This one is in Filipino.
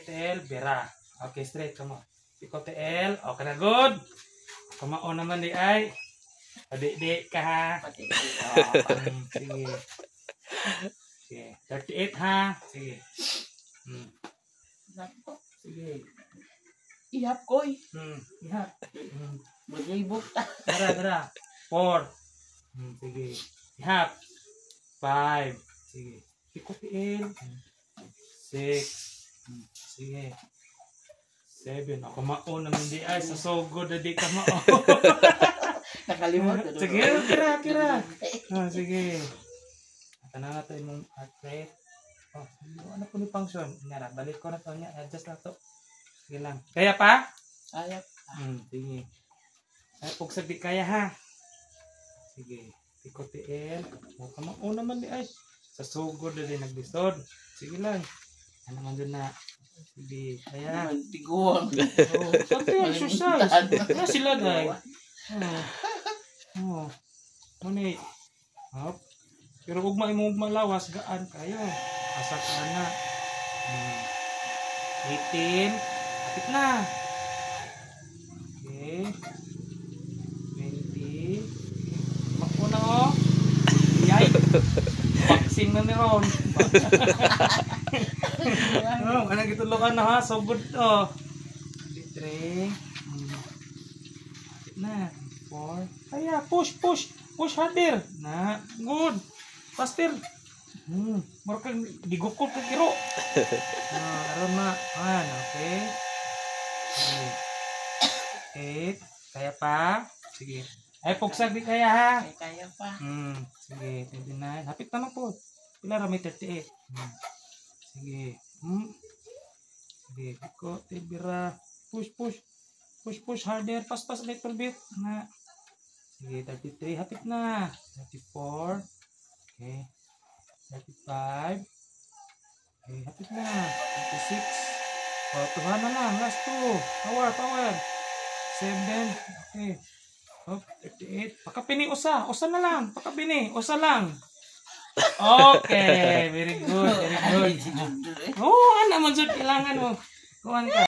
TL, bira. Okay, straight, come on. Piko TL, okay na good. Kamao naman di ay. Padi-di ka ha. Sige. Sige. 38 ha. Sige. Sige. Ihap koy. Ihap. Maglibot ta. Dara. 4. Sige. Ihap. 5. Sige. Piko TL. 6. Sige. 7. Ako mao naman di ay. Sa sogod na di ka mao. Nakalimot. Sige, kira. Sige. Ata na ito yung heart rate. Ano po ni function? Nga balik ko na ito niya. Adjust na ito. Sige lang. Kaya pa? Kaya. Sige. Ay, pugsag di kaya ha. Sige. Piko TL. O naman di ay. Sa sugod na din naglisod. Sige lang. Ano naman dun na. Sige. Kaya. Tiguang. Sabi yung exercise. Ano sila dahil? Ngunit. Hop. Pero huwag malawas. Gaan kayo. Asa ka na. 18. Kapit na. Okay. 20. Mako na o. Yay. Boxing na ni Ron. Ano gitulukan na ha. So good to. 3. Kapit na. 4. Kaya, push harder. Na, good. Faster. Mura kang digukol ka kiro. Aron na. Okay. 8. Kaya pa. Sige. Ay, pugsag di kaya ha. Kaya pa. Sige, 29. Hapit na po. Pila ra may 38. Sige. Sige, ko tibira. Push harder. Pas little bit. Na. Sige, 33. Hapit na. 34. Okay. 35. Okay, hapit na. 36. Tuhan na lang. Last 2. Power. 7. Okay. 38. Pakapini usa. Usa na lang. Pakapini. Usa lang. Okay. Very good. Ano man dyan kailangan mo. Kuhan ka.